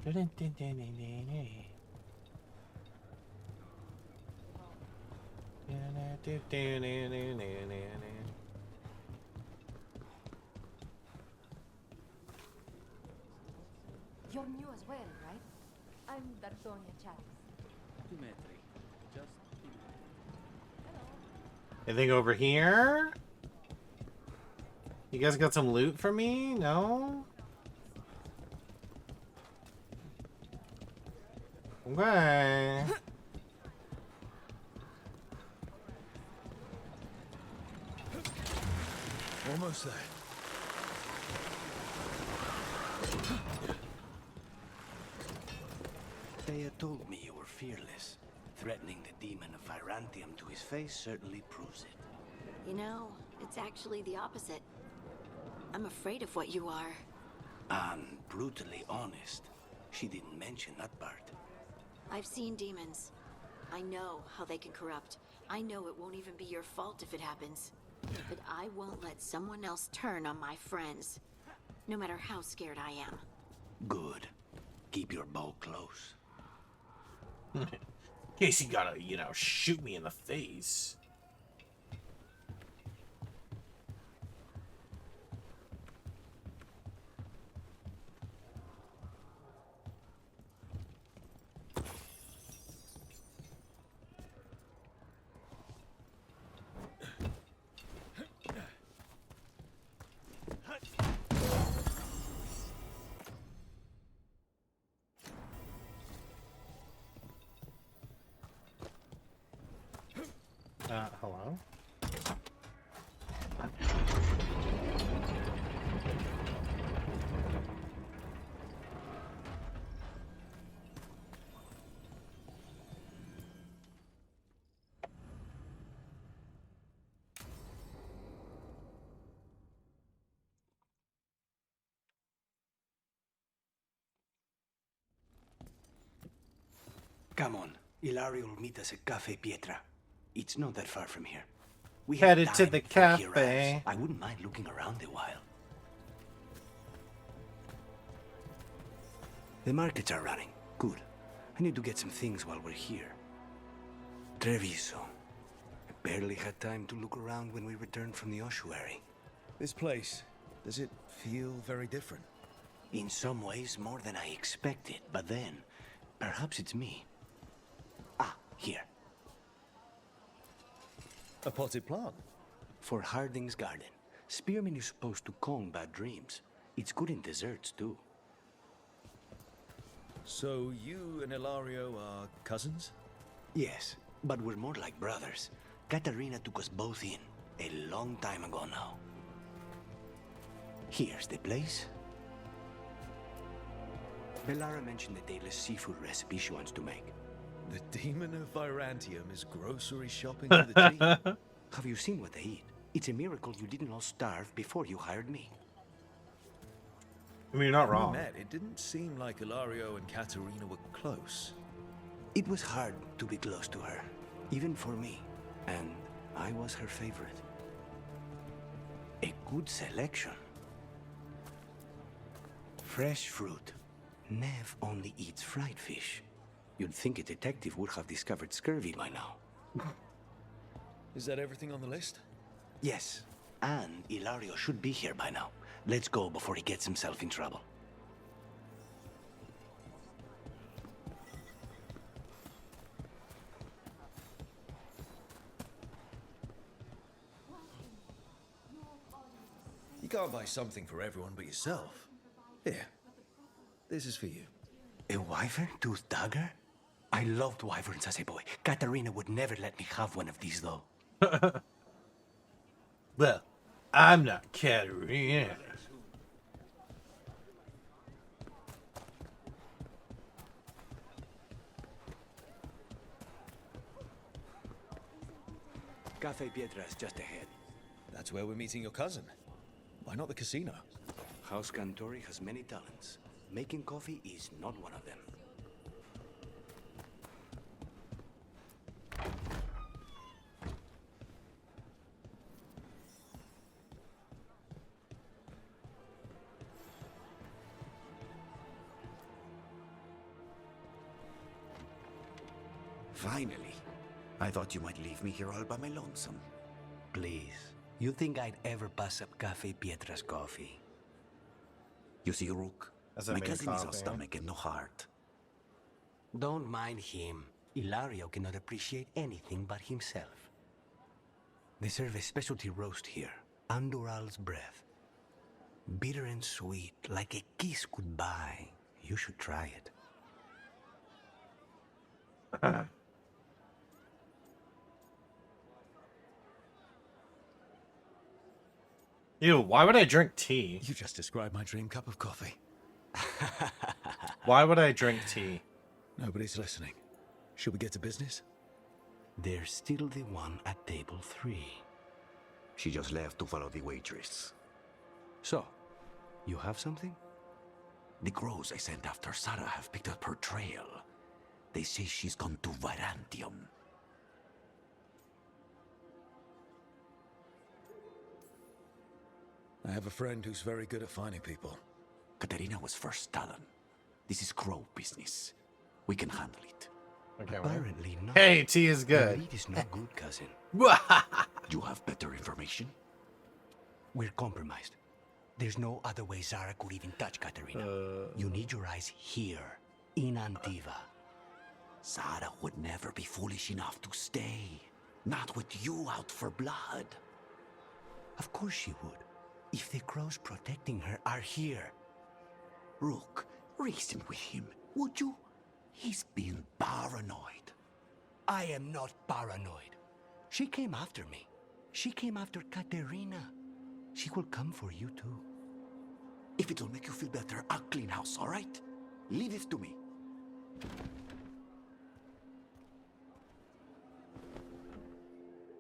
You're new as well, right? I'm Dartonia Chalice. Dimitri. Just Anything over here? You guys got some loot for me? No? Okay. Almost there. Thea told me you were fearless. Threatening the demon of Virantium to his face certainly proves it. You know, it's actually the opposite. I'm afraid of what you are. I'm brutally honest. She didn't mention that part. I've seen demons. I know how they can corrupt. I know it won't even be your fault if it happens. But I won't let someone else turn on my friends. No matter how scared I am. Good. Keep your bow close. In case you gotta, you know, shoot me in the face. Hello? Come on. Ilario will meet us at Cafe Pietra. It's not that far from here. We Headed have to time the before he cafe. arrives. I wouldn't mind looking around a while. The markets are running. Good. I need to get some things while we're here. Treviso. I barely had time to look around when we returned from the ossuary. This place, does it feel very different? In some ways, more than I expected. But then, perhaps it's me. Ah, here. A potted plant? For Harding's garden. Spearmint is supposed to calm bad dreams. It's good in desserts, too. So you and Ilario are cousins? Yes, but we're more like brothers. Katarina took us both in, a long time ago now. Here's the place. Bellara mentioned the dayless seafood recipe she wants to make. The demon of Virantium is grocery shopping for the team. Have you seen what they eat? It's a miracle you didn't all starve before you hired me. I mean, you're not When we wrong. met, it didn't seem like Ilario and Katerina were close. It was hard to be close to her, even for me. And I was her favorite. A good selection. Fresh fruit. Nev only eats fried fish. You'd think a detective would have discovered scurvy by now. Is that everything on the list? Yes, and Ilario should be here by now. Let's go before he gets himself in trouble. You can't buy something for everyone but yourself. Here, this is for you. A wyvern-toothed dagger? I loved wyverns as a boy. Katarina would never let me have one of these, though. Well, I'm not Katerina. Cafe Pietra is just ahead. That's where we're meeting your cousin. Why not the casino? House Cantori has many talents. Making coffee is not one of them. Finally. I thought you might leave me here all by my lonesome. Please. You think I'd ever pass up Cafe Pietra's coffee? You see, Rook? As I My made cousin is a coffee. stomach and no heart. Don't mind him. Ilario cannot appreciate anything but himself. They serve a specialty roast here, Andoral's breath. Bitter and sweet, like a kiss goodbye. You should try it. Ew, why would I drink tea? You just described my dream cup of coffee. Why would I drink tea? Nobody's listening. Should we get to business? There's still the one at table 3. She just left to follow the waitress. So, you have something? The crows I sent after Sarah have picked up her trail. They say she's gone to Virantium. I have a friend who's very good at finding people. Katerina was first Talon. This is crow business. We can handle it. Okay, well. Apparently not. Hey, tea is The good. lead is no good, cousin. You have better information? We're compromised. There's no other way Zara could even touch Katerina. You need your eyes here, in Antiva. Sarah would never be foolish enough to stay. Not with you out for blood. Of course she would. If the crows protecting her are here. Rook, reason with him, would you? He's being paranoid. I am not paranoid. She came after me. She came after Katerina. She will come for you too. If it'll make you feel better, I'll clean house, all right? Leave it to me.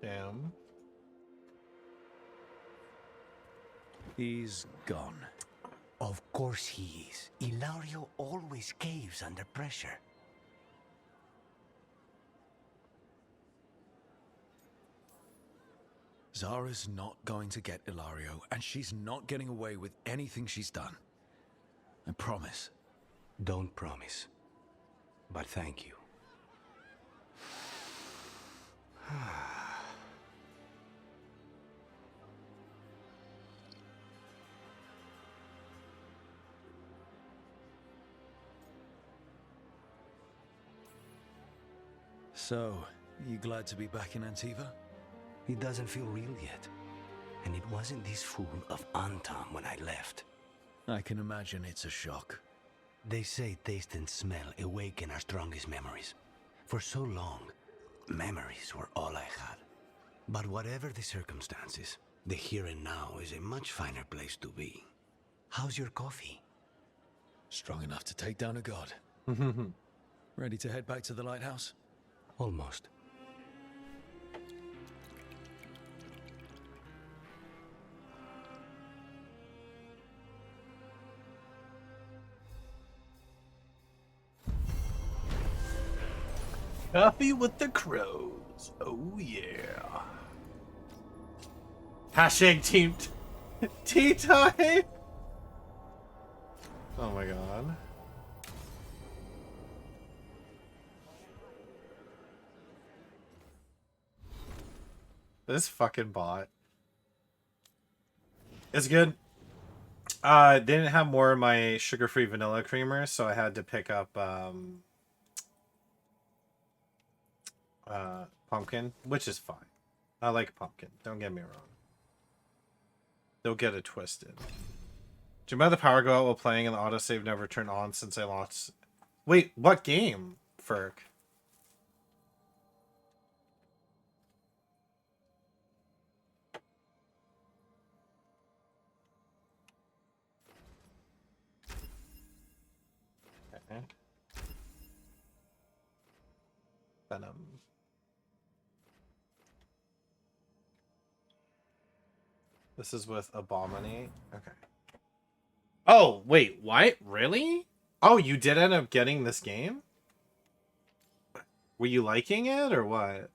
Damn. He's gone. Of course he is. Ilario always caves under pressure. Zara's not going to get Ilario, and she's not getting away with anything she's done. I promise. Don't promise. But thank you. So, you glad to be back in Antiva? It doesn't feel real yet. And it wasn't this fool of Antam when I left. I can imagine it's a shock. They say taste and smell awaken our strongest memories. For so long, memories were all I had. But whatever the circumstances, the here and now is a much finer place to be. How's your coffee? Strong enough to take down a god. Ready to head back to the lighthouse? Almost. Coffee with the crows. Oh yeah. Hashtag team tea time. Oh my god. This fucking bot. It's good. They didn't have more of my sugar-free vanilla creamer, so I had to pick up pumpkin, which is fine. I like pumpkin, don't get me wrong. Don't get it twisted. Do you remember the power go out while playing and the autosave never turned on since I lost? Wait, what game, Ferk? Okay. Venom. This is with Abominate. Okay. Oh, wait, what? Really? Oh, you did end up getting this game? Were you liking it or what?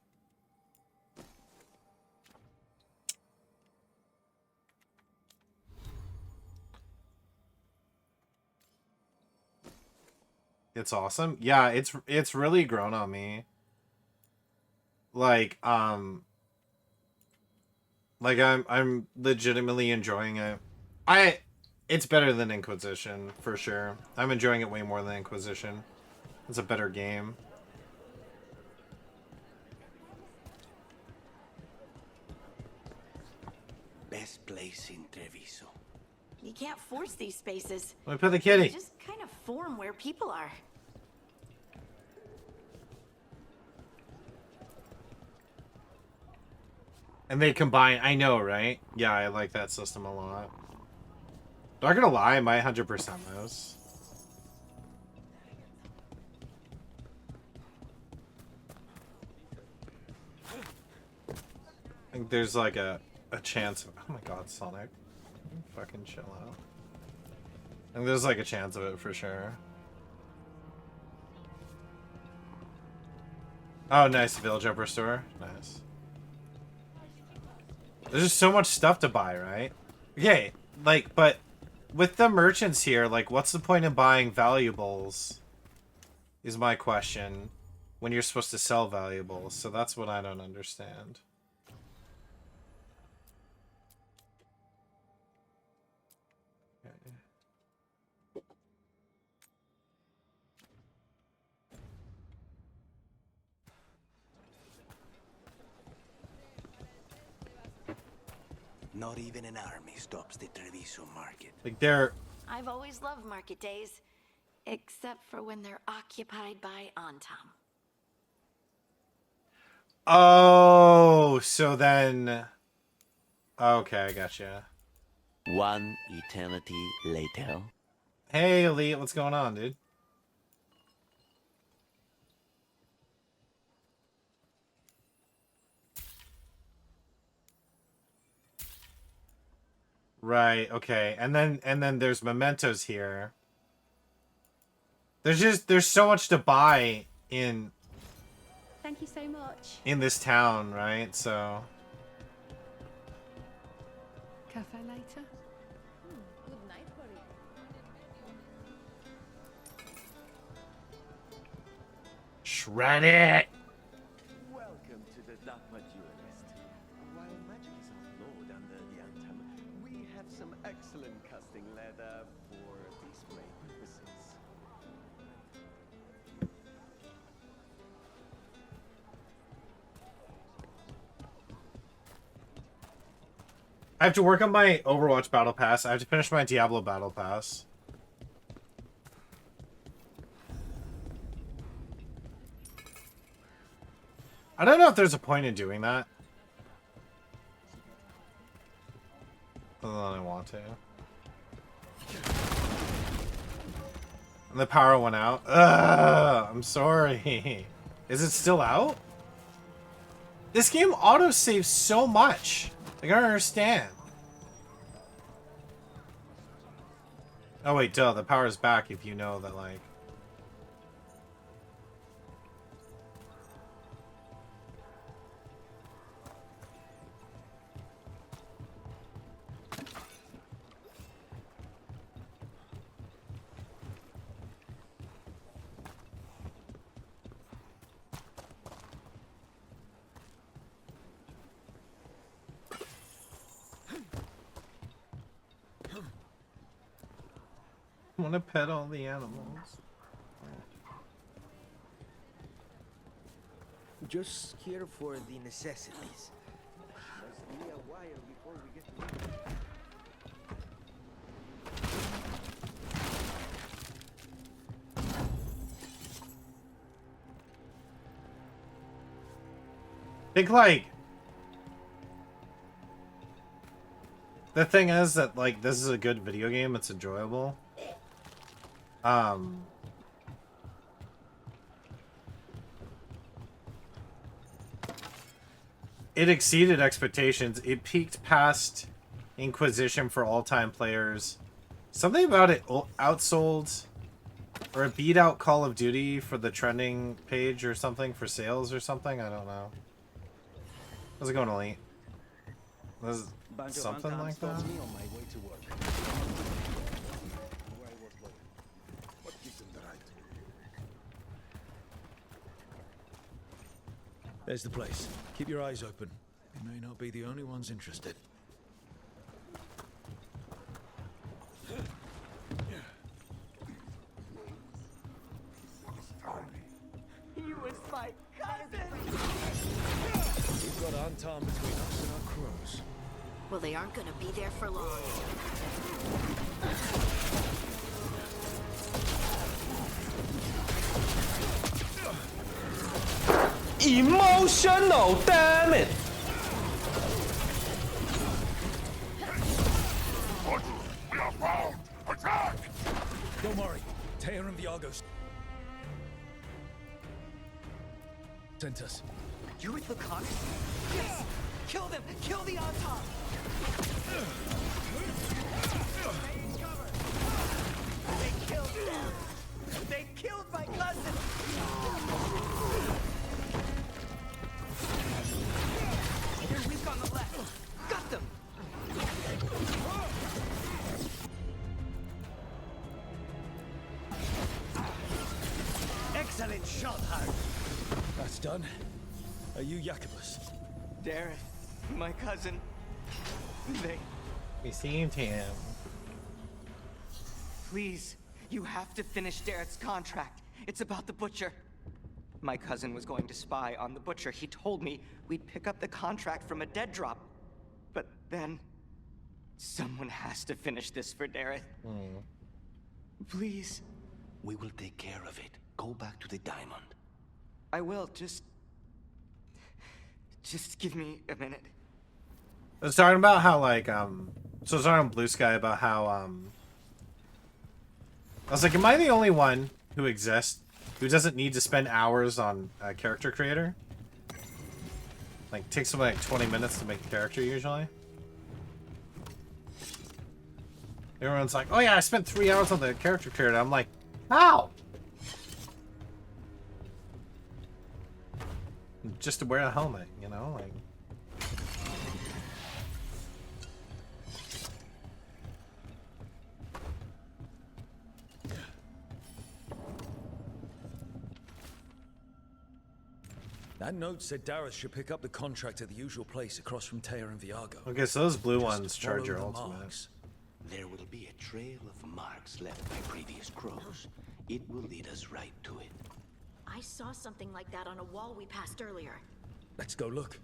It's awesome. Yeah, it's really grown on me. like I'm legitimately enjoying it. It's better than Inquisition for sure. I'm enjoying it way more than Inquisition. It's a better game. Best place in Treviso. You can't force these spaces. Let me put the They kitty. just kind of form where people are. And they combine. I know, right? Yeah, I like that system a lot. Not gonna lie, I might 100% this. I think there's like a chance of, oh my god, Sonic. Fucking chill out. I think there's like a chance of it for sure. Oh, nice. Village Upper Store. Nice. There's just so much stuff to buy, right? Okay, like, but with the merchants here, like, what's the point in buying valuables? Is my question. When you're supposed to sell valuables. So that's what I don't understand. Okay. Not even an army stops the Treviso market. Like, they're... I've always loved market days, except for when they're occupied by Antam. Oh, so then... Okay, I gotcha. One eternity later. Hey, Elite, what's going on, dude? Right, okay. And then there's mementos here. There's so much to buy in Thank you so much. in this town, right? So Cafe later? Good night, buddy. shred it. Welcome to the Dogma Duelist. While magic is outlawed under the Antam, we have some excellent casting leather for display purposes. I have to work on my Overwatch Battle Pass. I have to finish my Diablo Battle Pass. I don't know if there's a point in doing that. Other than I want to. And the power went out. Ugh, I'm sorry. Is it still out? This game autosaves so much. Like, I don't understand. Oh wait, duh, the power's back if you know that, like... I want to pet all the animals. Just here for the necessities. Must be a while before we get to it. Think, like... The thing is that, like, this is a good video game. It's enjoyable. It exceeded expectations. It peaked past Inquisition for all-time players. Something about it outsold, or it beat out Call of Duty for the trending page or something for sales or something. I don't know. How's it going, Elite? Was something like that? Me on my way to work. Where I was going. What gives them the right? There's the place. Keep your eyes open. We may not be the only ones interested. He was my cousin! We've got Anton between us and our crows. Well, they aren't gonna be there for long. Emotional damage! Don't worry. Taya and Viago sent us. You with the con? Yes! Kill them! Kill the Anton! They killed them! They killed my cousin! They're weak on the left. Got them! Excellent shot, Hart. That's done. Are you Jacobus? Dareth, my cousin. We seen him. Please, you have to finish Dareth's contract. It's about the Butcher. My cousin was going to spy on the Butcher. He told me we'd pick up the contract from a dead drop. But then, someone has to finish this for Dareth. Please. We will take care of it. Go back to the diamond. I will, just give me a minute. I was talking about how, like, so I was talking on Blue Sky about how, I was like, am I the only one who exists who doesn't need to spend hours on a character creator? Like, it takes something like 20 minutes to make a character, usually. Everyone's like, oh yeah, I spent 3 hours on the character creator. I'm like, how? Just to wear a helmet, you know, like. That note said Dareth should pick up the contract at the usual place across from Taya and Viago. Okay, so those blue Just ones charge your follow the ultimate. marks. There will be a trail of marks left by previous crows. It will lead us right to it. I saw something like that on a wall we passed earlier. Let's go look.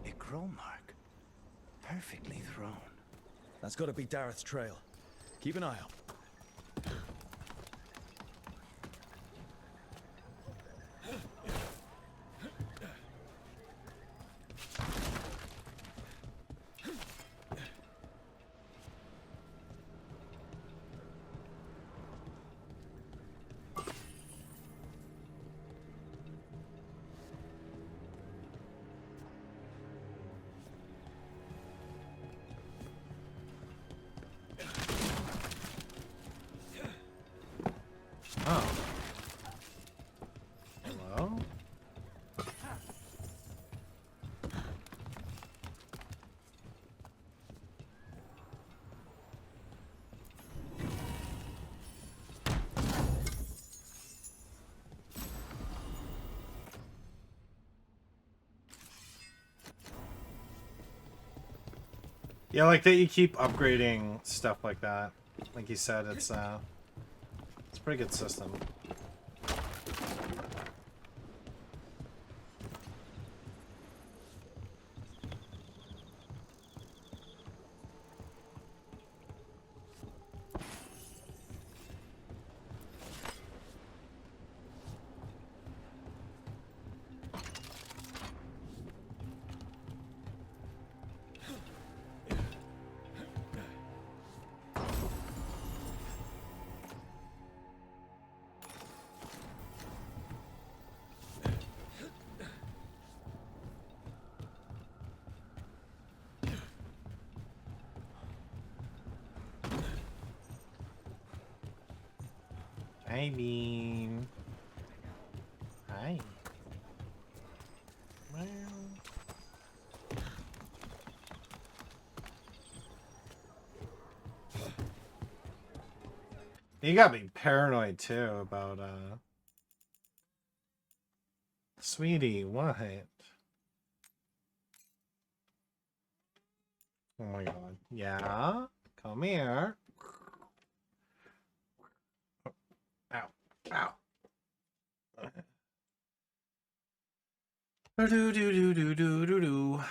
A crow mark. Perfectly thrown. That's got to be Dareth's trail. Keep an eye out. Oh. Hello? Yeah, like that you keep upgrading stuff like that. Like you said, it's a pretty good system. I mean... Hi. You gotta be paranoid too about sweetie, what? Oh my god. Yeah? Come here. Ow. Ow. Do do do do do do do.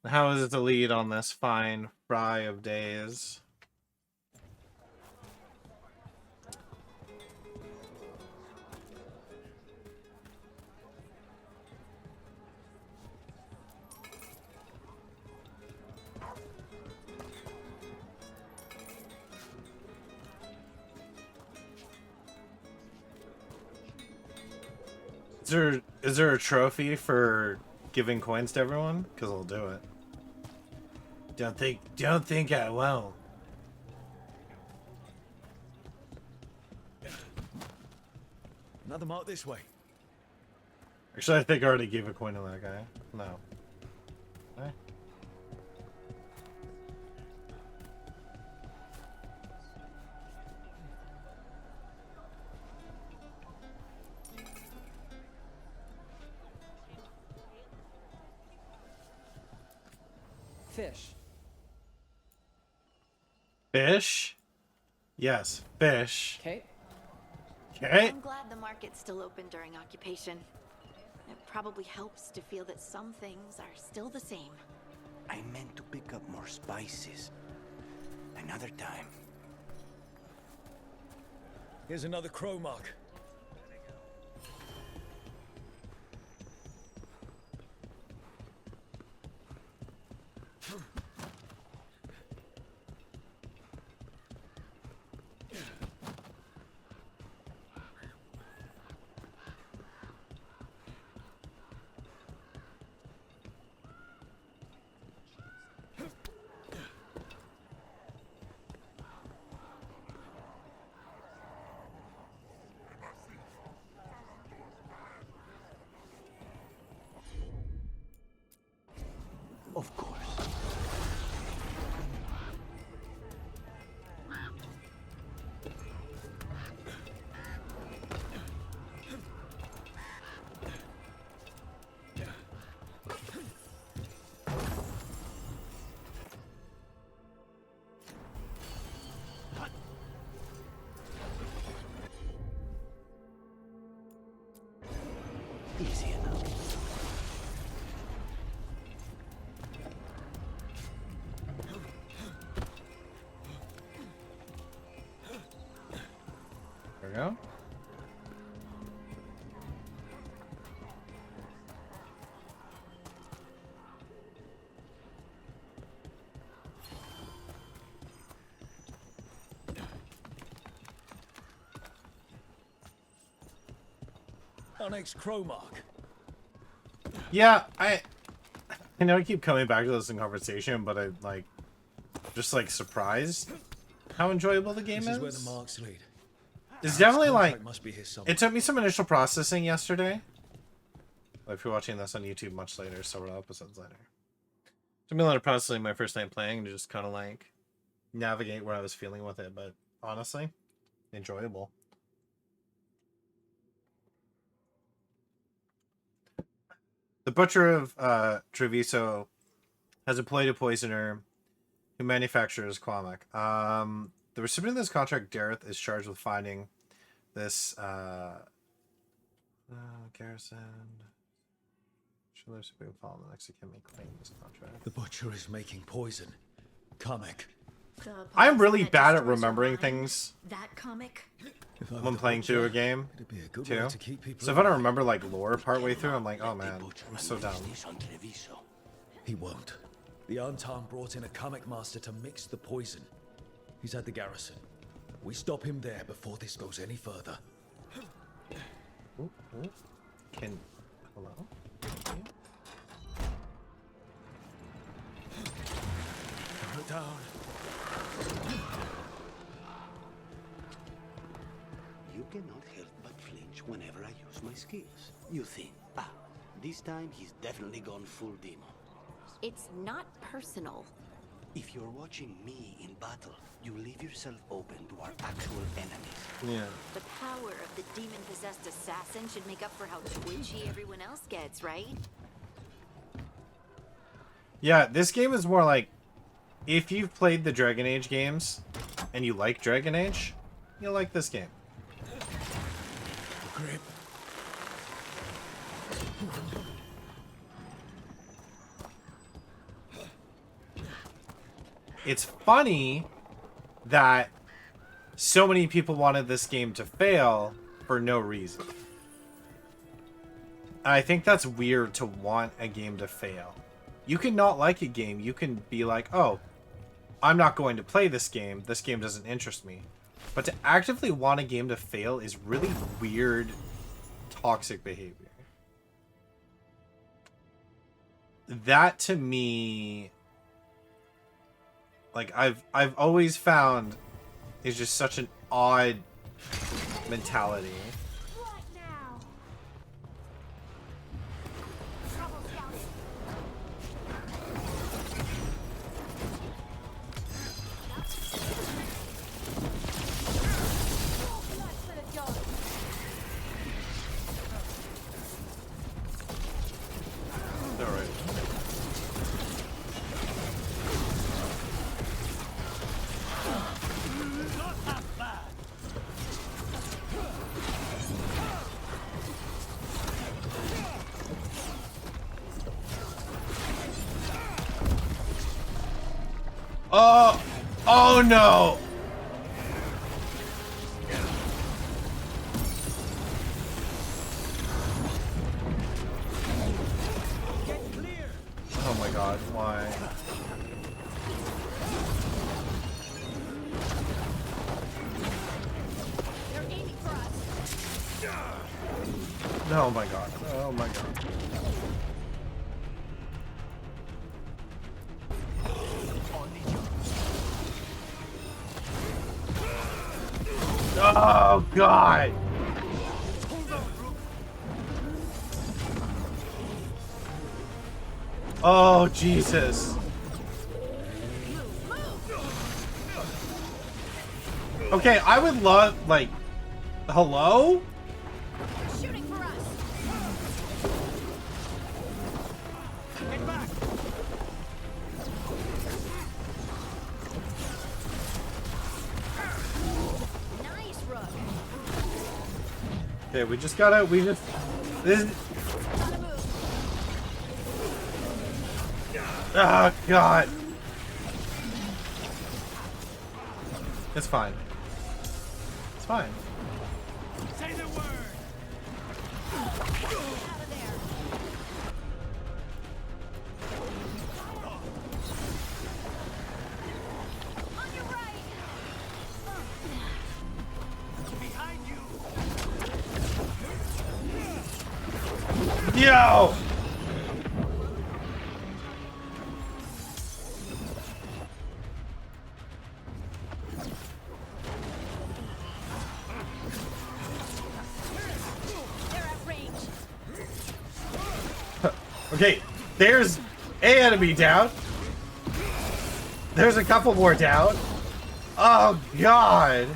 How is it to lead on this fine fry of days? Is there a trophy for giving coins to everyone? Because I'll do it. Don't think I won't. Another mark this way. Actually, I think I already gave a coin to that guy. No. Okay. Fish. Fish? Yes, fish. Okay. Okay. I'm glad the market's still open during occupation. It probably helps to feel that some things are still the same. I meant to pick up more spices. Another time. Here's another crow mark. Of course. Easy enough. There we go. Our next crow mark. Yeah, I know I keep coming back to this in conversation, but I just surprised how enjoyable the game This is. is where the marks lead. It's definitely Contract must be here somewhere. it took me some initial processing yesterday. If you're watching this on YouTube much later, several episodes later. It took me a lot of processing my first night playing to just kind of navigate where I was feeling with it, but honestly, enjoyable. The Butcher of Treviso has employed a poisoner who manufactures Quamic. The recipient of this contract, Dareth, is charged with finding this garrison. Should live to be following the next can make claim this contract. The butcher is making poison. Comic. I'm really bad at remembering things That comic? when playing through a game It'd be a good too. way to keep people So if I don't away. remember lore partway through, I'm like, oh man, I'm so dumb. He won't. The Untarn brought in a comic master to mix the poison. He's at the garrison. We stop him there before this goes any further. Ooh, ooh. Hello? Throw it down. You cannot help but flinch whenever I use my skills. You think, this time he's definitely gone full demon. It's not personal. If you're watching me in battle, you leave yourself open to our actual enemies. Yeah. The power of the demon-possessed assassin should make up for how twitchy everyone else gets, right? Yeah, this game is more like, if you've played the Dragon Age games and you like Dragon Age, you'll like this game. Grip. It's funny that so many people wanted this game to fail for no reason. I think that's weird to want a game to fail. You can not like a game. You can be like, oh, I'm not going to play this game. This game doesn't interest me. But to actively want a game to fail is really weird, toxic behavior. That to me, like I've always found, is just such an odd mentality. What now? Trouble scouting. Blood for the dog. All right. Oh, oh no. Oh my god, why? They're aiming for us. Oh my god. Oh my god. Oh god. Oh Jesus. Okay, I would love, like, hello? They're shooting for us. Get back. Nice, Rook. Okay, we just gotta, this is, Gotta move. oh god. It's fine. It's fine. Say the word. Out of there. On your right. Behind you. Yo! They're at range. Okay, there's a enemy down. There's a couple more down. Oh god.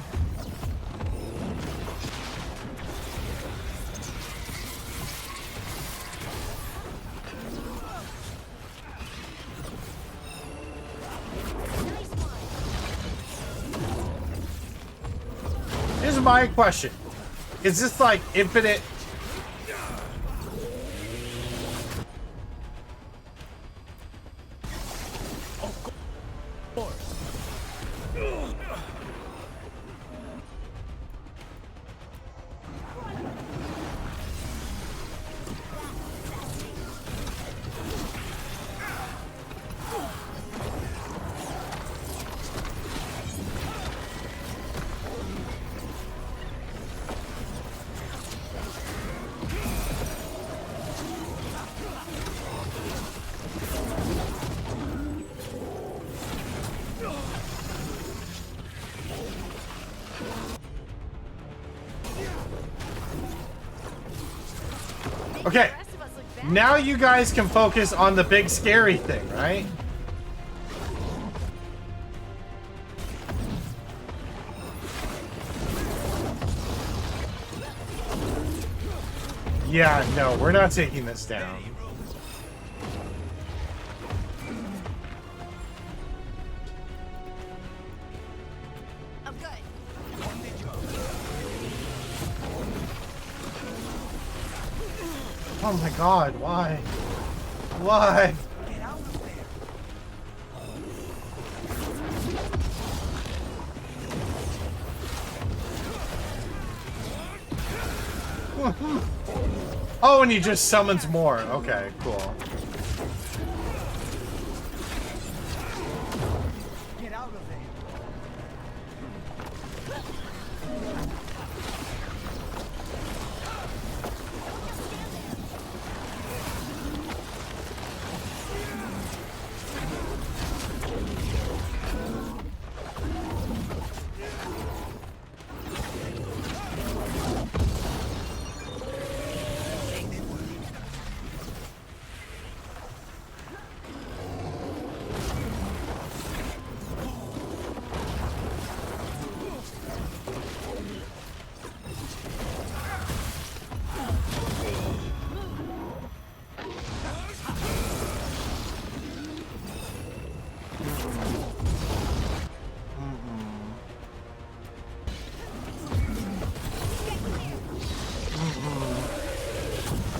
Nice one. Here's my question. Is this like infinite? Okay, The rest of us look bad. now you guys can focus on the big scary thing, right? Yeah, no, we're not taking this down. I'm good. Oh my god, why? Why? Get out of there. Oh, and he just summons more. Okay, cool. Get out of there.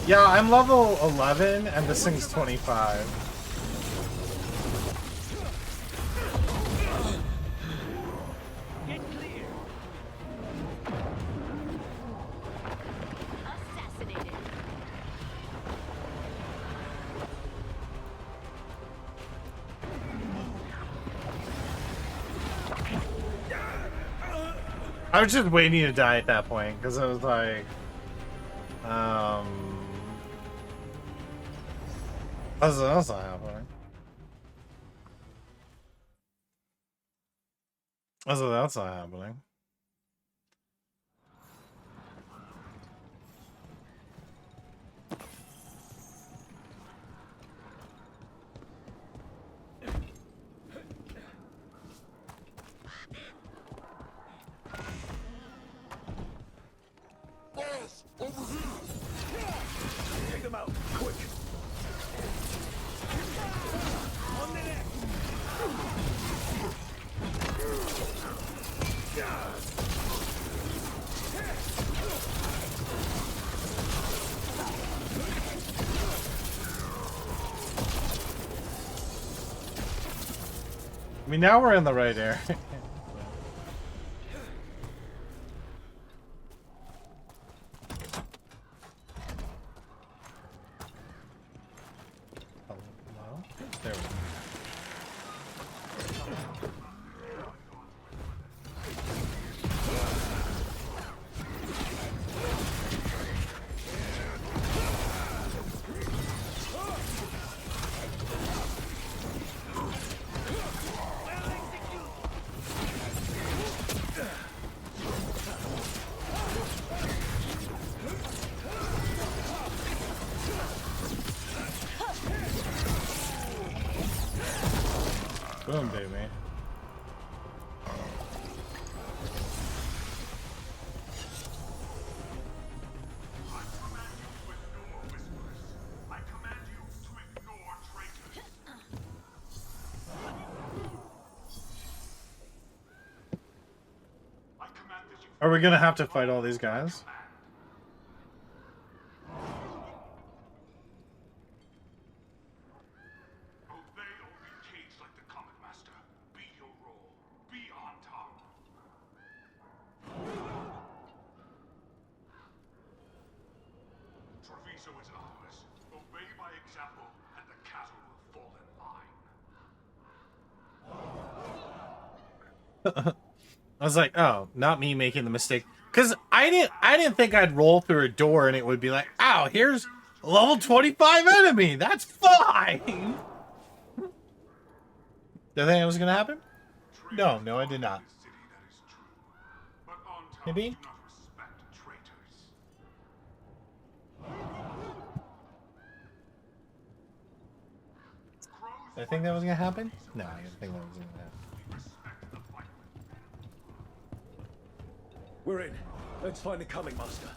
Yeah, I'm level 11 and this thing's 25. Get clear. Assassinated. I was just waiting to die at that point because I was like, that's not happening. That's not happening. Take them out, quick. On the neck. I mean, now we're in the right area. Hello? There we go. Boom, baby. Are we gonna have to fight all these guys? I was like, oh, not me making the mistake. Cause I didn't think I'd roll through a door and it would be like, ow, here's a level 25 enemy. That's fine. Did I think it was gonna happen? No, I did not. Maybe? Did I think that was gonna happen? No, I didn't think that was gonna happen. We're in. Let's find the coming master.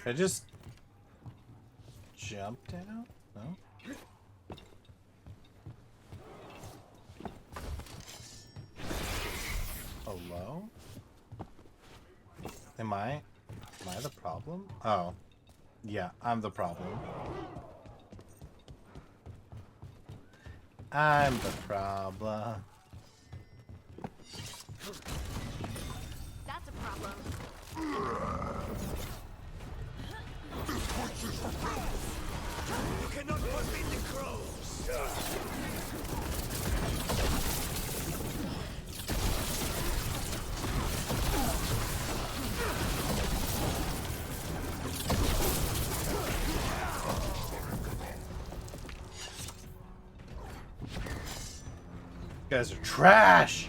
I just jump down? No? Hello? Am I the problem? Oh. Yeah, I'm the problem. I'm the problem. That's a problem. You cannot forbid the crows! You guys are trash!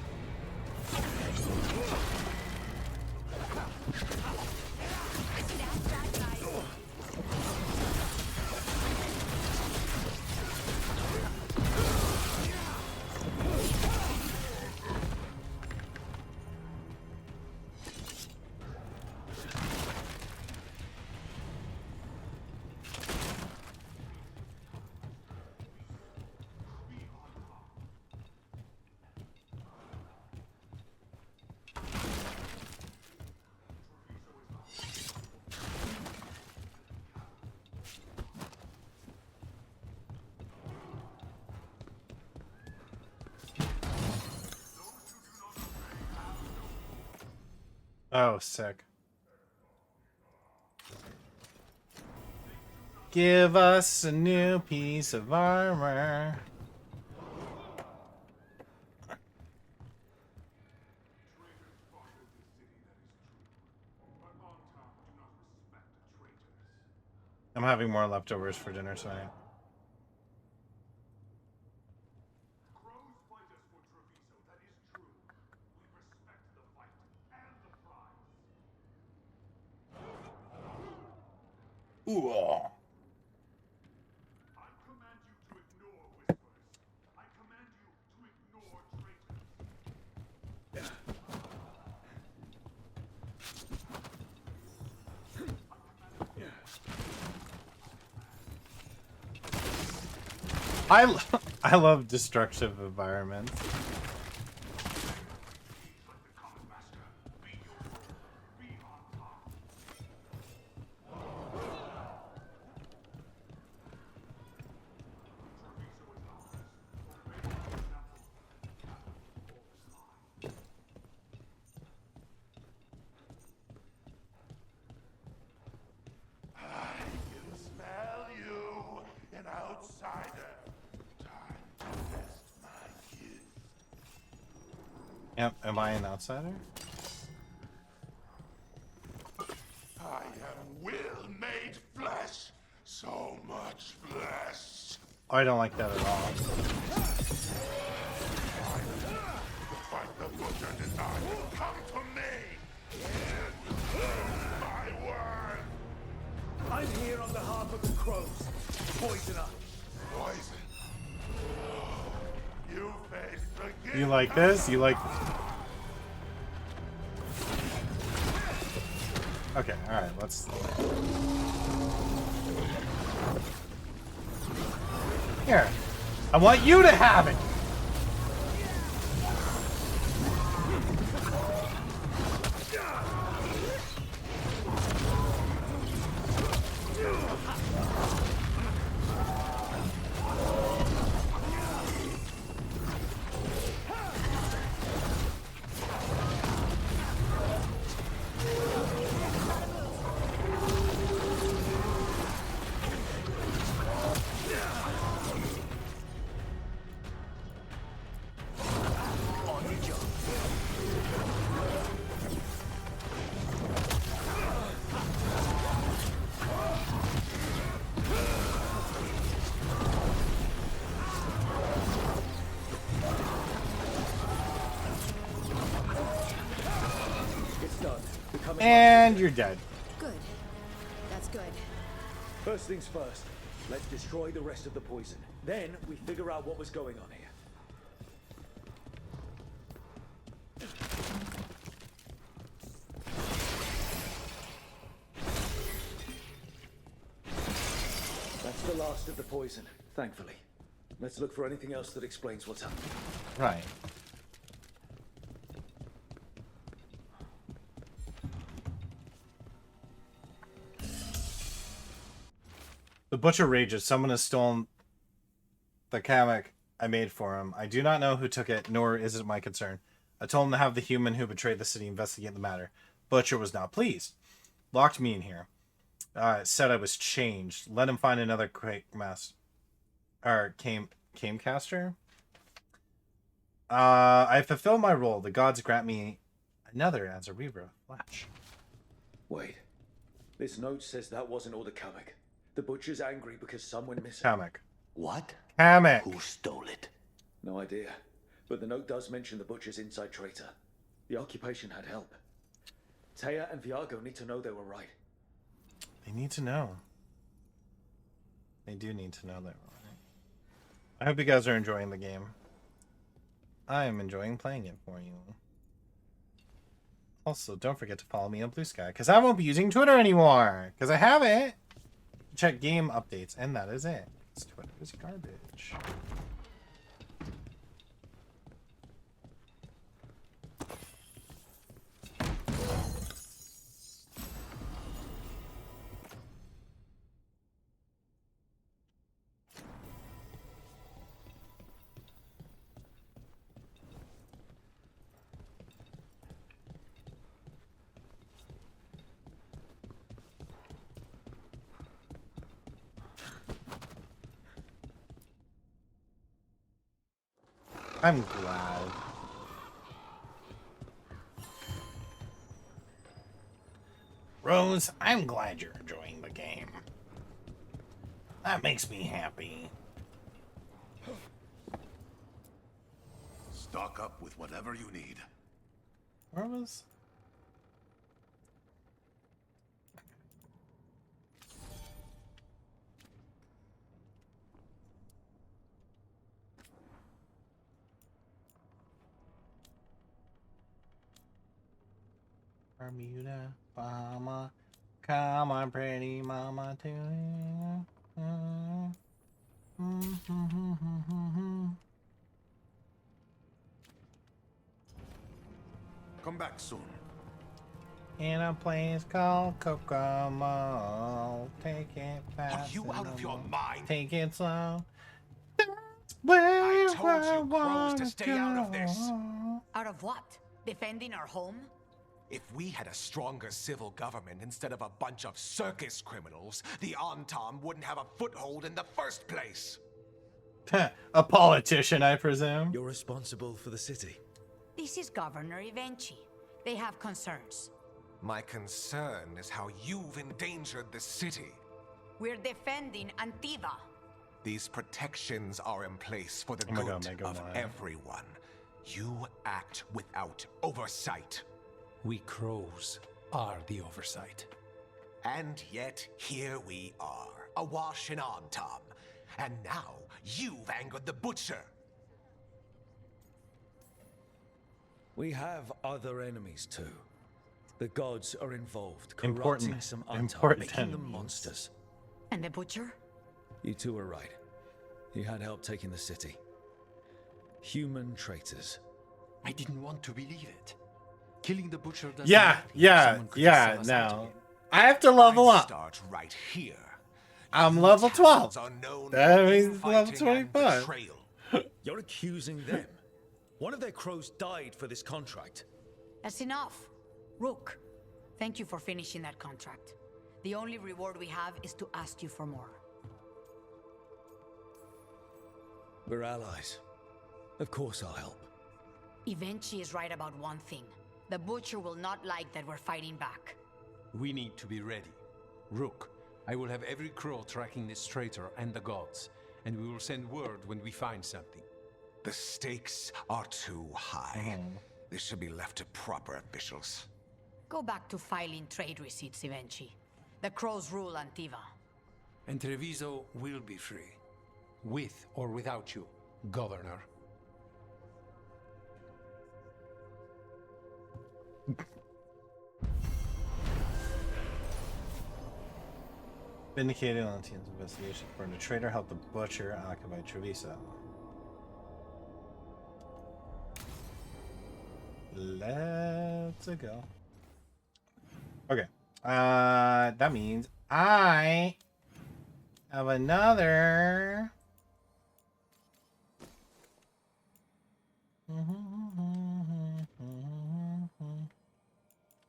Oh, sick. Give us a new piece of armor. I'm having more leftovers for dinner tonight. Ooh. I love destructive environments. Am I an outsider? I am will made flesh. So much flesh. Oh, I don't like that at all. Fight the butcher design. Come to me. My word. I'm here on behalf of the crows. Poisoner. Poison. You face the You like this? You like... Okay, alright, let's... Here. I want you to have it! And you're dead. Good. That's good. First things first, let's destroy the rest of the poison. Then we figure out what was going on here. last of the poison, thankfully. Let's look for anything else that explains what's happening. Right. The butcher rages. Someone has stolen the kamek I made for him. I do not know who took it, nor is it my concern. I told him to have the human who betrayed the city investigate the matter. Butcher was not pleased. Locked me in here. Said I was changed. Let him find another camecaster. I fulfill my role. The gods grant me another as a Reaver Flash. Wait. This note says that wasn't all the kamek. The butcher's angry because someone missing. Kamek. What? Kamek. Who stole it? No idea. But the note does mention the butcher's inside traitor. The occupation had help. Taya and Viago need to know they were right. They need to know. They do need to know they were right. I hope you guys are enjoying the game. I am enjoying playing it for you. Also, don't forget to follow me on Blue Sky, because I won't be using Twitter anymore, because I have it. Check game updates, and that is it. Twitter is garbage. I'm glad. Rose, I'm glad you're enjoying the game. That makes me happy. Stock up with whatever you need. Where was... Bermuda, Bahama, come on, pretty mama, to Come back soon. in a place called Kokomo. Take it fast. Are you out of your mind? Take it slow. That's where I told you, I crows, wanna to stay out of this. go. Out of what? Defending our home? If we had a stronger civil government instead of a bunch of circus criminals, the Antam wouldn't have a foothold in the first place. A politician, I presume. You're responsible for the city. This is Governor Evenchi. They have concerns. My concern is how you've endangered the city. We're defending Antiva. These protections are in place for the Oh my good God, Mega of Man. everyone. You act without oversight. We crows are the oversight. And yet, here we are, awash in Antam. And now, you've angered the butcher. We have other enemies too. The gods are involved, Important- corrupting some Antam, important making them enemies. monsters. And the butcher? You two were right. He had help taking the city. Human traitors. I didn't want to believe it. Killing the butcher doesn't Yeah, matter. yeah, Someone could yeah, sell us out now. again. I have to level I'd up. Start right here. I'm You level towns 12. are known That for means level infighting and 25. betrayal. You're accusing them. One of their crows died for this contract. That's enough. Rook, thank you for finishing that contract. The only reward we have is to ask you for more. We're allies. Of course I'll help. Evenchi is right about one thing. The butcher will not like that we're fighting back. We need to be ready. Rook, I will have every crow tracking this traitor and the gods, and we will send word when we find something. The stakes are too high. This should be left to proper officials. Go back to filing trade receipts, Evenchi. The crows rule Antiva. And Treviso will be free. With or without you, Governor. Vindicated on the team's investigation. Burned a traitor, helped the butcher occupy Treviso. Let's go. Okay. That means I have another.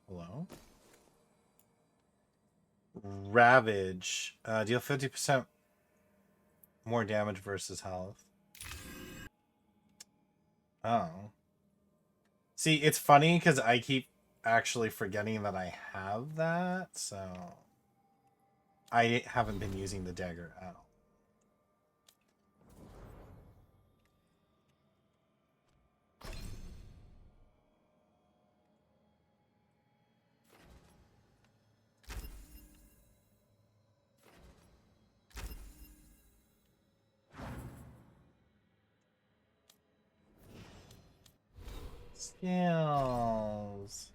Hello? Ravage. Deal 50% more damage versus health. Oh. See, it's funny because I keep actually forgetting that I have that, so I haven't been using the dagger at all. Skills.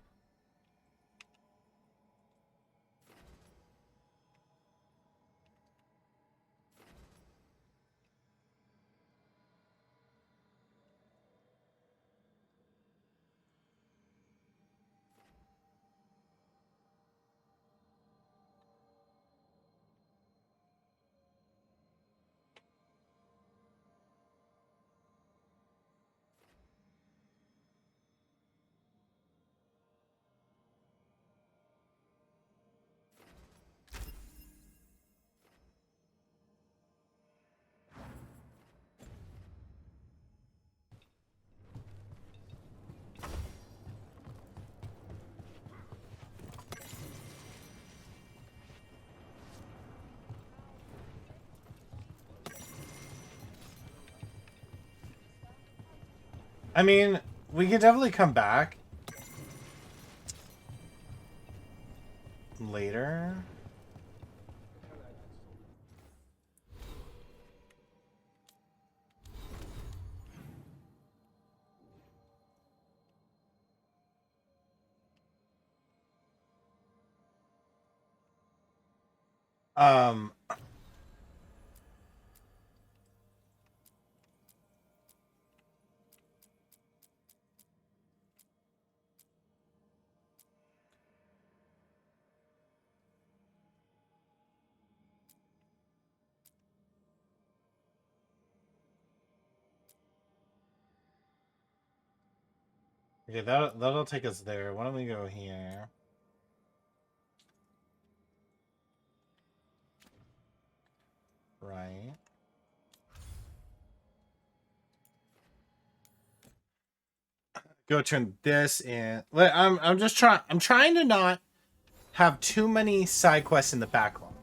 I mean, we could definitely come back later. Um, okay, that'll take us there. Why don't we go here? Right. Go turn this in. I'm just trying. I'm trying to not have too many side quests in the backlog.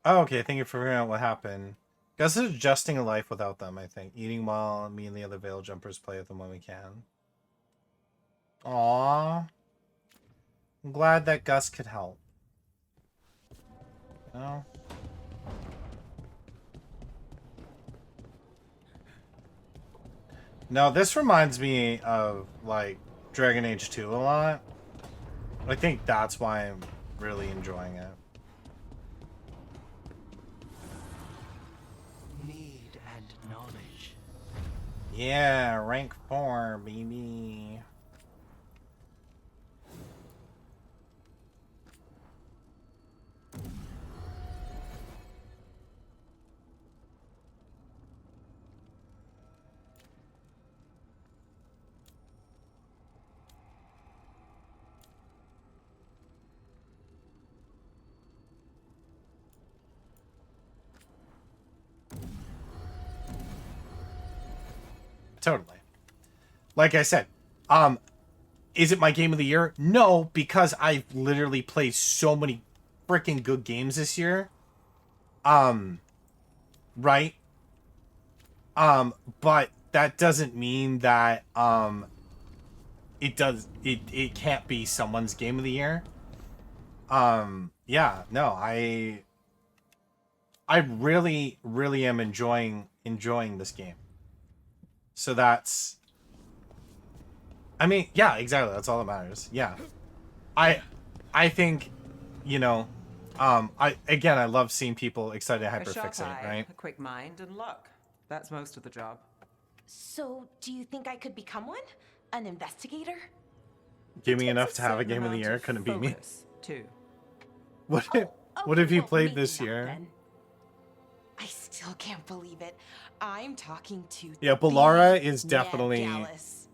Oh, okay. Thank you for figuring out what happened. Gus is adjusting a life without them, I think. Eating while me and the other Veil Jumpers play with them when we can. Aww. I'm glad that Gus could help. You know? No, this reminds me of, like, Dragon Age 2 a lot. I think that's why I'm really enjoying it. Need and knowledge. Yeah, rank 4, baby. Totally. Like I said, is it my game of the year? No, because I've literally played so many freaking good games this year. Right? But that doesn't mean that it can't be someone's game of the year. Yeah, no, I really am enjoying this game. So that's, I mean, yeah, exactly. That's all that matters. Yeah. I think you know, I love seeing people excited to A sharp hyperfixate, eye, right? a quick mind, and luck. That's most of the job. So, do you think I could become one? An investigator? Give me Takes enough to have a certain game of the amount year. Couldn't beat me. focus, too. What Oh, have you well, played maybe this not year? then. I still can't believe it. I'm talking to Yeah, Ballara is Mad definitely Gallus.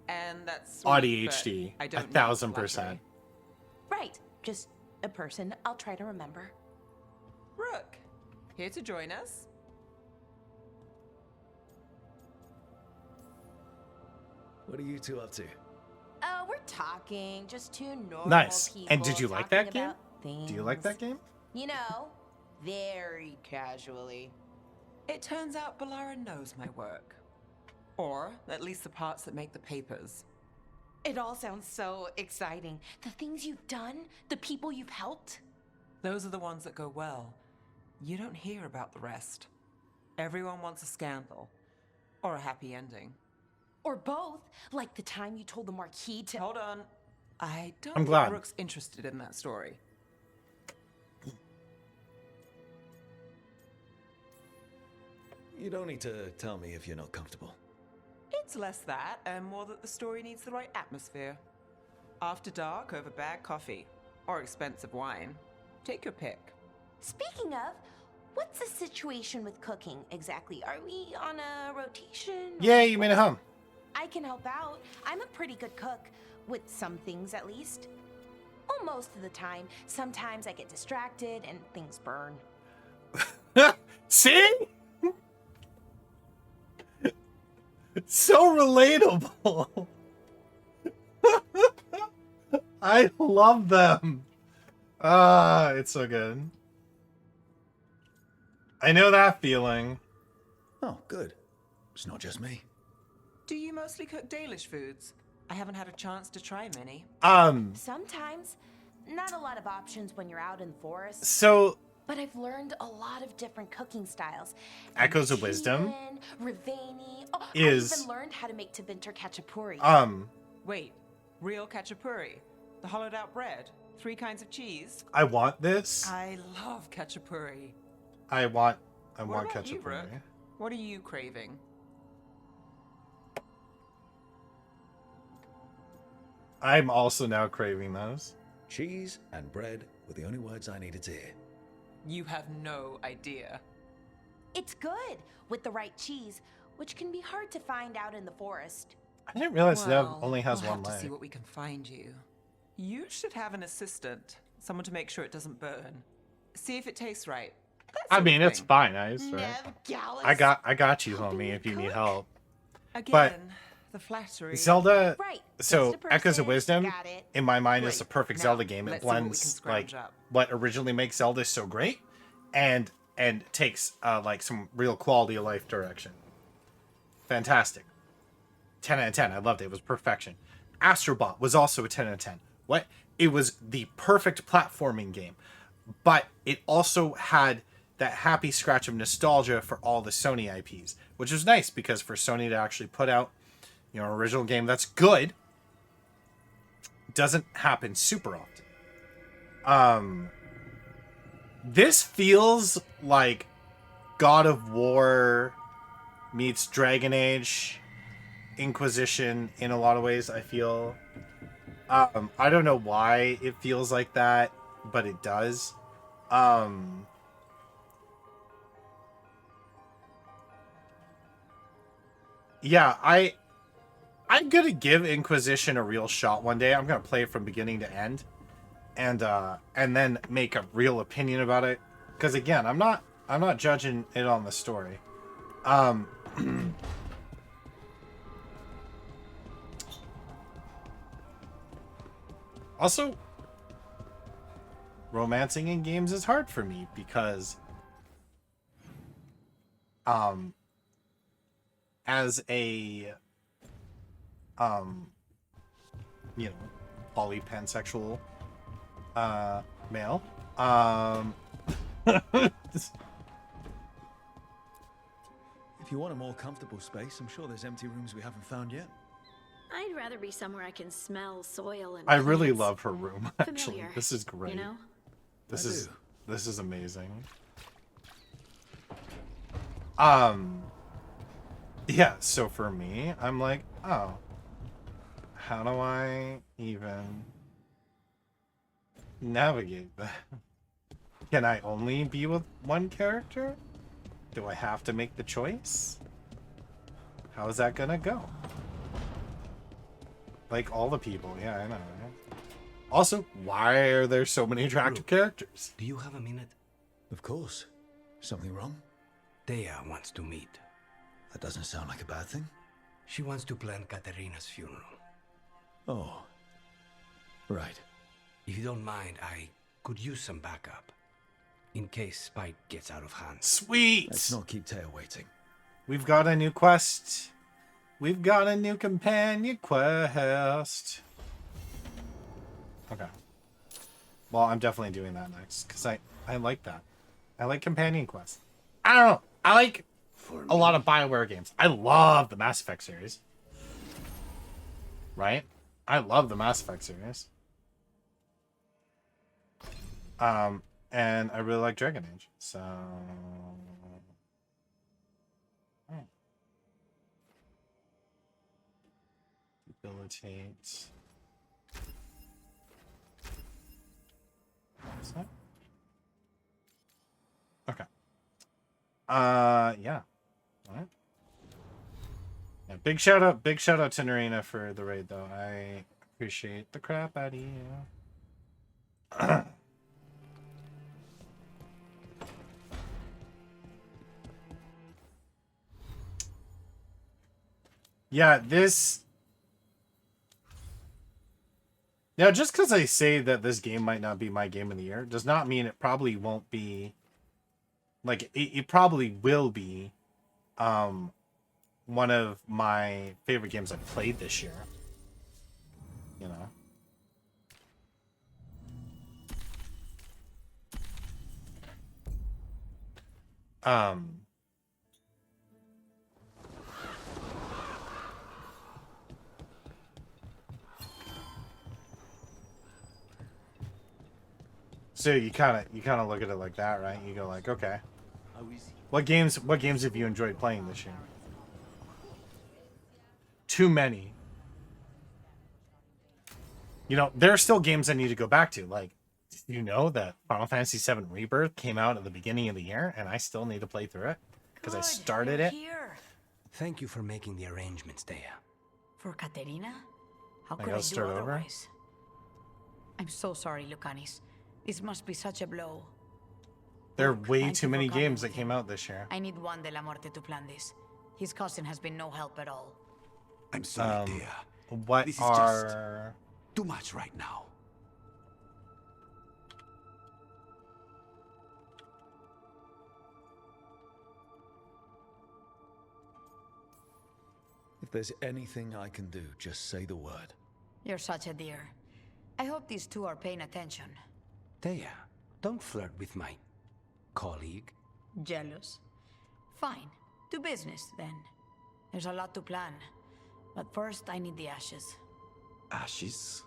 And that's sweet, ADHD. but I don't need 1000%. Right, just a person I'll try to remember. Rook, here to join us. What are you two up to? We're talking, just two normal Nice. people. And did you like that talking game? about Do you like that things. game? You know, very casually. It turns out Ballara knows my work. Or at least the parts that make the papers. It all sounds so exciting. The things you've done, the people you've helped. Those are the ones that go well. You don't hear about the rest. Everyone wants a scandal. Or a happy ending. Or both, like the time you told the Marquis to— Hold on. I don't I'm think glad. Rook's interested in that story. You don't need to tell me if you're not comfortable. It's less that, and more that the story needs the right atmosphere. After dark over bad coffee. Or expensive wine. Take your pick. Speaking of, what's the situation with cooking exactly? Are we on a rotation? Yay, you made it home. I can help out. I'm a pretty good cook, with some things at least. Well, most of the time. Sometimes I get distracted and things burn. See? It's so relatable. I love them. Ah, it's so good. I know that feeling. Oh, good. It's not just me. Do you mostly cook Dalish foods? I haven't had a chance to try many. Sometimes. Not a lot of options when you're out in the forest. So But I've learned a lot of different cooking styles. Echoes of Wisdom Rivani. Oh, is I even learned how to make Tevinter Khachapuri. Wait, real khachapuri? The hollowed out bread? 3 kinds of cheese? I want this. I love khachapuri. I want What about you, ketchup. Rook? What are you craving? I'm also now craving those. Cheese and bread were the only words I needed to hear. You have no idea. It's good with the right cheese, which can be hard to find out in the forest. I didn't realize Nev Well, only has we'll one have to leg. see what we can find you. You should have an assistant, someone to make sure it doesn't burn. See if it tastes right. That I sort of mean, it's thing. fine, Ice, right? Nev Gallus. I got you, homie, if you need help. Again, But the flattery. Zelda, Right, so just a Echoes of person, Wisdom, got it. in my mind, is Great. the perfect Now, Zelda game. It let's see what we can blends scrounge like up. what originally makes Zelda so great, and takes like some real quality of life direction. Fantastic. 10 out of 10. I loved it. It was perfection. Astrobot was also a 10 out of 10. What? It was the perfect platforming game, but it also had that happy scratch of nostalgia for all the Sony IPs, which was nice because for Sony to actually put out, an original game that's good doesn't happen super often. This feels like God of War meets Dragon Age Inquisition in a lot of ways, I feel. I don't know why it feels like that, but it does. Yeah, I'm gonna give Inquisition a real shot one day. I'm gonna play it from beginning to end, and then make a real opinion about it. Because again, I'm not judging it on the story. Also, romancing in games is hard for me because as a poly pansexual male, If you want a more comfortable space, I'm sure there's empty rooms we haven't found yet. I'd rather be somewhere I can smell soil and I really plants. love her room, actually. Familiar, This is great. you know? This is amazing. Yeah, so for me, I'm like, oh, how do I even navigate that? Can I only be with one character? Do I have to make the choice? How is that gonna go? Like all the people, yeah, I know. Right? Also, why are there so many attractive characters? Do you have a minute? Of course. Something wrong? Thea wants to meet. That doesn't sound like a bad thing. She wants to plan Katerina's funeral. Oh. Right. If you don't mind, I could use some backup. In case Spike gets out of hand. Sweet! Let's not keep Thea waiting. We've got a new quest. We've got a new companion quest. Okay. Well, I'm definitely doing that next, because I like that. I like companion quests. I don't know. I like a lot of BioWare games. I love the Mass Effect series. Right? I love the Mass Effect series. And I really like Dragon Age. So... Debilitate. What's that? Okay. Yeah. All right. Yeah, big shout out to Narina for the raid though. I appreciate the crap out of you. Yeah, this... Now, just because I say that this game might not be my game of the year, does not mean it probably won't be... Like, it probably will be one of my favorite games I've played this year. You know? So you kind of look at it like that, right? You go like, okay, what games have you enjoyed playing this year? Too many. You know, there are still games I need to go back to. Like, you know that Final Fantasy VII Rebirth came out at the beginning of the year, and I still need to play through it because I started it. Here. Thank you for making the arrangements, Thea. For Katerina? How I could gotta I do start over? otherwise? I'm so sorry, Lucanis. This must be such a blow. There are Look, way thank too you for many coming games with that came him. out this year. I need Juan de la Muerte to plan this. His cousin has been no help at all. I'm sorry, Thea. What This is are... just too much right now. If there's anything I can do, just say the word. You're such a dear. I hope these two are paying attention. Thea, don't flirt with my colleague. Jealous? Fine. Do business, then. There's a lot to plan. But first, I need the ashes. Ashes?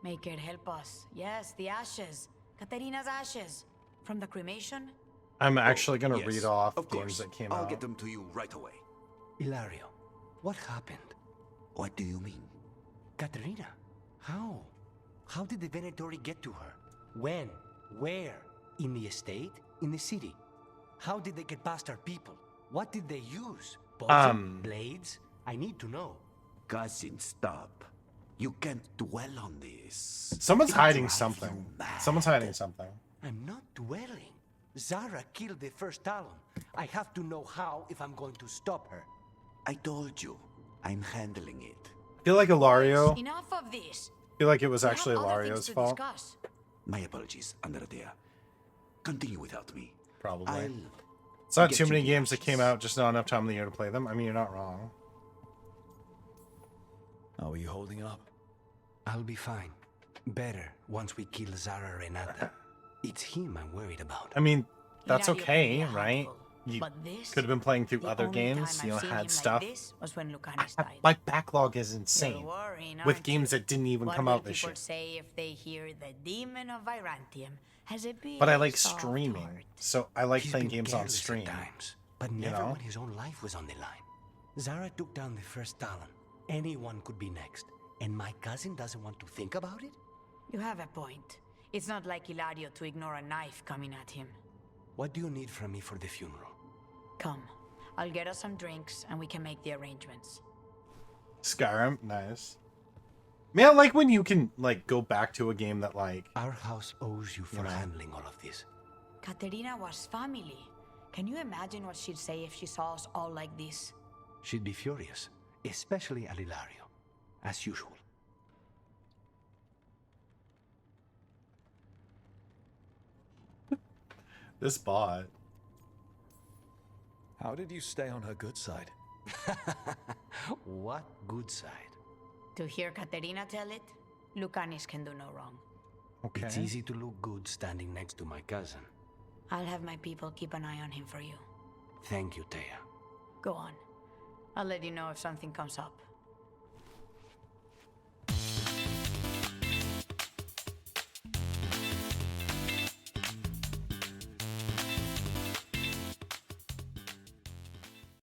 Make it help us. Yes, the ashes. Katerina's ashes. From the cremation? I'm actually going to yes, read off of games course. that came I'll out. get them to you right away. Ilario, what happened? What do you mean? Katerina, how? How did the Venatori get to her? When? Where? In the estate? In the city? How did they get past our people? What did they use? Poison? Blades? I need to know. Cousin, stop. You can't dwell on this. Someone's It'll hiding drive something. you mad. Someone's hiding something. I'm not dwelling. Zara killed the first Talon. I have to know how if I'm going to stop her. I told you. I'm handling it. I feel like Ilario... Enough of this. I feel like it was We actually have other things Ilario's to fault. discuss. My apologies, Andrea. Continue without me. Probably. It's not get too you many the games that ashes. came out, just not enough time of the year to play them. I mean, you're not wrong. How are you holding up? I'll be fine. Better once we kill Zara Renata. It's him I'm worried about. I mean, that's Ilario can be okay, a right? handful. you But this, could have been playing through the other only games, time you know, I've seen had him stuff. Like this was when Lucanis died. My backlog is insane. You're worrying, With aren't games you? that didn't even What come will out this people year. say if they hear the demon of Virantium has a big But I like soft streaming, heart? so I like He's playing been games on careless at stream. times, but you never know? when his own life was on the line. Zara took down the first Talon. Anyone could be next. And my cousin doesn't want to think about it? You have a point. It's not like Ilario to ignore a knife coming at him. What do you need from me for the funeral? Come, I'll get us some drinks and we can make the arrangements. Skyrim, nice. Man, I like when you can like go back to a game that like our house owes you for handling all of this. Katerina was family. Can you imagine what she'd say if she saw us all like this? She'd be furious, especially at Ilario, as usual. This bot. How did you stay on her good side? What good side? To hear Katerina tell it, Lucanis can do no wrong. Okay. It's easy to look good standing next to my cousin. I'll have my people keep an eye on him for you. Thank you, Thea. Go on. I'll let you know if something comes up.